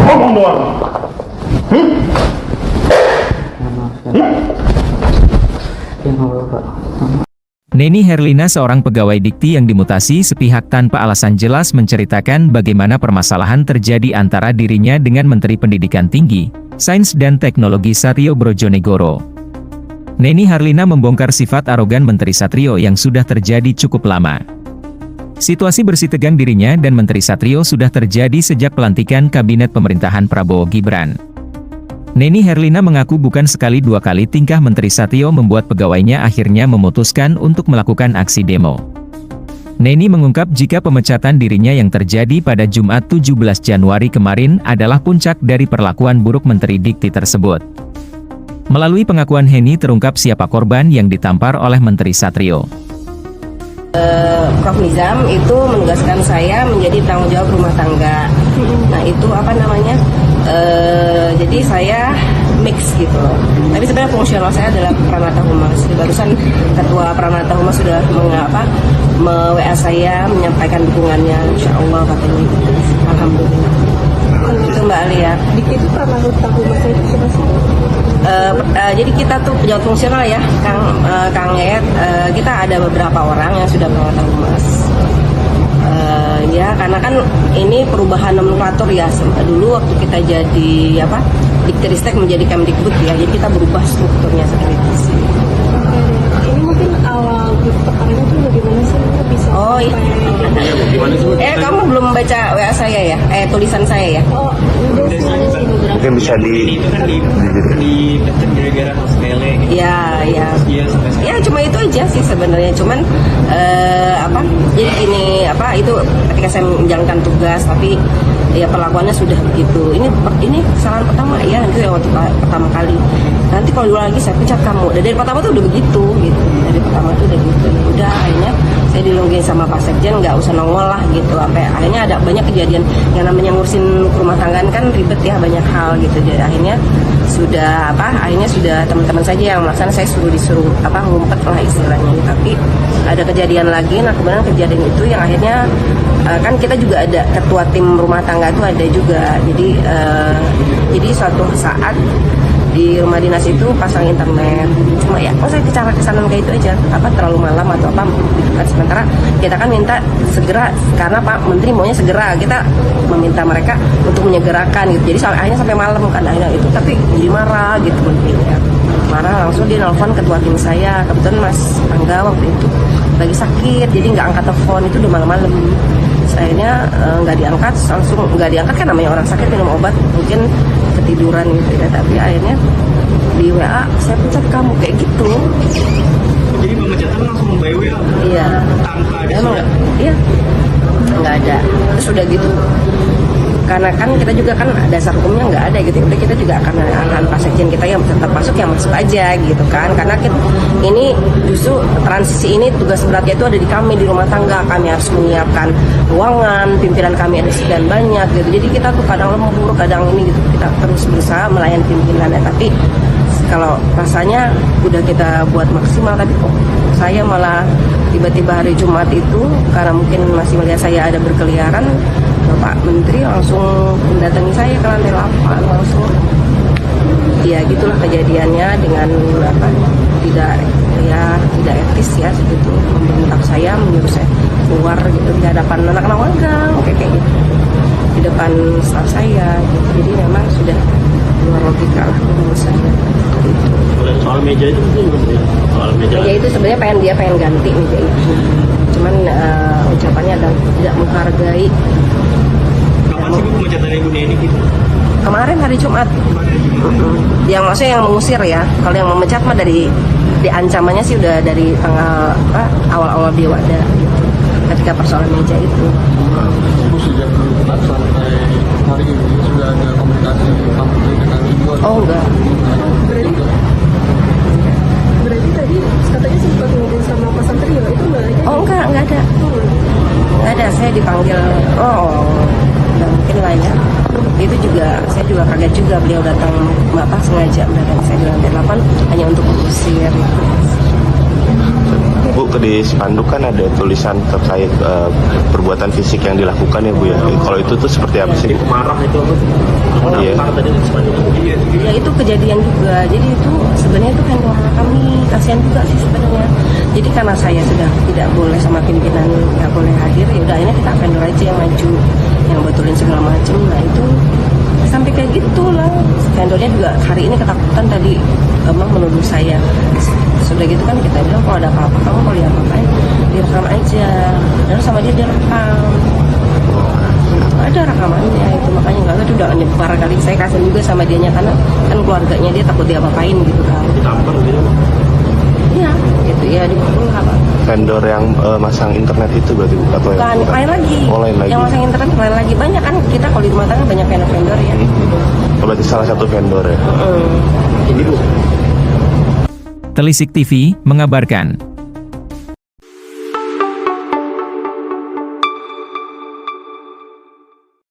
Ngomong doang. Neni Herlina, seorang pegawai Dikti yang dimutasi sepihak tanpa alasan jelas, menceritakan bagaimana permasalahan terjadi antara dirinya dengan Menteri Pendidikan Tinggi, Sains dan Teknologi Satrio Brojonegoro. Neni Herlina membongkar sifat arogan Menteri Satrio yang sudah terjadi cukup lama. Situasi bersitegang dirinya dan Menteri Satrio sudah terjadi sejak pelantikan kabinet pemerintahan Prabowo Gibran. Neni Herlina mengaku bukan sekali dua kali tingkah Menteri Satrio membuat pegawainya akhirnya memutuskan untuk melakukan aksi demo. Neni mengungkap jika pemecatan dirinya yang terjadi pada Jumat 17 Januari kemarin adalah puncak dari perlakuan buruk Menteri Dikti tersebut. Melalui pengakuan Neni terungkap siapa korban yang ditampar oleh Menteri Satrio. Prof. Nizam itu menugaskan saya menjadi penanggung jawab rumah tangga. Nah itu apa namanya? Jadi saya mix gitu loh. Tapi sebenarnya fungsional saya adalah Pranata Humas. Barusan Ketua Pranata Humas sudah WA saya menyampaikan dukungannya. Insya Allah katanya gitu. Alhamdulillah. Itu Mbak Alia. Dikti itu Pranata Humas itu siapa sih? Jadi kita tuh pejabat fungsional ya, Kang Yayat. Kita ada beberapa orang yang sudah Pranata Humas. Ya karena kan ini perubahan nomenklatur ya. Dulu waktu kita jadi Diktiristek menjadi Kemdikbud ya, jadi kita berubah strukturnya seperti itu sih. Ini mungkin awal perkaranya tuh bagaimana sih bisa? Oh iya. Kamu belum baca WA saya ya? Tulisan saya ya? Oh, udah sih beberapa. Mungkin bisa di gara-gara hal sepele gitu. Ya cuma itu aja sih sebenarnya. Cuman jadi gini itu ketika saya menjalankan tugas tapi ya perlakuannya sudah begitu. Ini kesalahan pertama ya, itu yang waktu pertama kali. Nanti kalau dulu lagi saya pecat kamu. Dari pertama tuh udah begitu gitu. Dari pertama tuh udah gitu. Udah akhirnya saya dilungguin sama Pak Sekjen, nggak usah nongol lah gitu. Sampai akhirnya ada banyak kejadian yang namanya ngurusin rumah tangga kan ribet ya, banyak hal gitu. Jadi akhirnya sudah teman-teman saja yang melaksanakan, saya disuruh ngumpet lah istilahnya. Tapi ada kejadian lagi. Nah kemudian kejadian itu yang akhirnya kan kita juga ada ketua tim rumah tangga itu ada juga. Jadi suatu saat di rumah dinas itu pasang internet, cuma ya saya bicara kesanan kayak itu aja, terlalu malam atau apa gitu kan. Sementara kita kan minta segera, karena Pak Menteri maunya segera, kita meminta mereka untuk menyegerakan gitu. Jadi akhirnya sampai malam kan akhirnya itu, tapi jadi marah gitu Menteri ya. Marah langsung dia nelfon ketua tim saya, kebetulan Mas Angga waktu itu lagi sakit, jadi nggak angkat telepon, itu udah malam-malam. Akhirnya nggak diangkat, langsung nggak diangkat kan, namanya orang sakit minum obat mungkin ketiduran gitu ya. Tapi akhirnya di WA saya pecat kamu kayak gitu. Jadi pemecatan langsung by WA? Iya. Tanpa ada Emang surat? iya, nggak ada. Terus udah gitu, karena kan kita juga kan dasar hukumnya nggak ada gitu. Udah kita juga akan Pak Sekjen kita yang tetap masuk yang masuk aja gitu kan. Karena ini justru transisi ini tugas beratnya itu ada di kami di rumah tangga. Kami harus menyiapkan ruangan, pimpinan kami ada sekian banyak gitu. Jadi kita tuh kadang lembur, kadang ini gitu. Kita terus berusaha melayani pimpinannya. Tapi kalau rasanya udah kita buat maksimal, tapi kok saya malah tiba-tiba hari Jumat itu karena mungkin masih melihat saya ada berkeliaran, Bapak Menteri langsung mendatangi saya ke lantai 8 langsung. Ya gitulah kejadiannya dengan tidak etis ya segitu, membentak saya, menyuruh saya keluar gitu di hadapan anak-anak warga kayak gitu, di depan staf saya gitu. Jadi memang sudah luar logika lah menurut saya gitu. Soal meja itu mungkin Meja itu sebenarnya dia pengen ganti meja itu, cuman ucapannya adalah tidak menghargai. kapan sih Bu pemecatan Ibu Neni gitu? Kemarin hari Jumat. Yang maksudnya yang mengusir ya. Kalau yang memecat mah dari ancamannya sih udah dari tanggal awal-awal dia wadah gitu. Ketika persoalan meja itu. Bu sejak Jumat sampai hari ini sudah ada komunikasi Pak Menteri dengan Ibu? Oh enggak. Berarti tadi katanya sempat ngobrol sama Pak Satrio, itu nggak ada? Oh enggak ada. Enggak ada, saya dipanggil. Nggak mungkin lah ya. Itu juga, saya juga kaget juga beliau datang sengaja mendatangi saya di lantai 8 hanya untuk mengusir. Bu, di spanduk kan ada tulisan terkait perbuatan fisik yang dilakukan ya Bu ya. Kalau itu tuh seperti apa sih? Itu marah itu apa? Iya. Marah tadi iya. Ya itu kejadian juga. Jadi itu sebenarnya itu vendor kami, kasihan juga sih sebenarnya. Jadi karena saya sudah tidak boleh sama pimpinan, nggak boleh hadir, ya udah akhirnya kita vendor aja yang maju, yang betulin segala macam. Nah itu sampai kayak gitulah. Vendornya juga hari ini ketakutan tadi emang menuduh saya. Sudah gitu kan kita bilang kalau ada apa-apa kamu kalau diapa-apain direkam aja. Dan sama dia direkam. Ada rekamannya itu, makanya nggak ada, udah nyebar kali. Saya kasih juga sama dianya karena kan keluarganya dia takut diapa-apain gitu kan. Ditampar gitu. Iya gitu ya, dipukul apa. Vendor yang masang internet itu berarti Bu, atau Bukan, yang lain lagi. Oh, lain lagi. Yang masang internet lain lagi. Banyak kan kita kalau di rumah tangga banyak vendor-vendor ya. Oh, berarti salah satu vendor ya. Ini Bu. Telisik TV mengabarkan.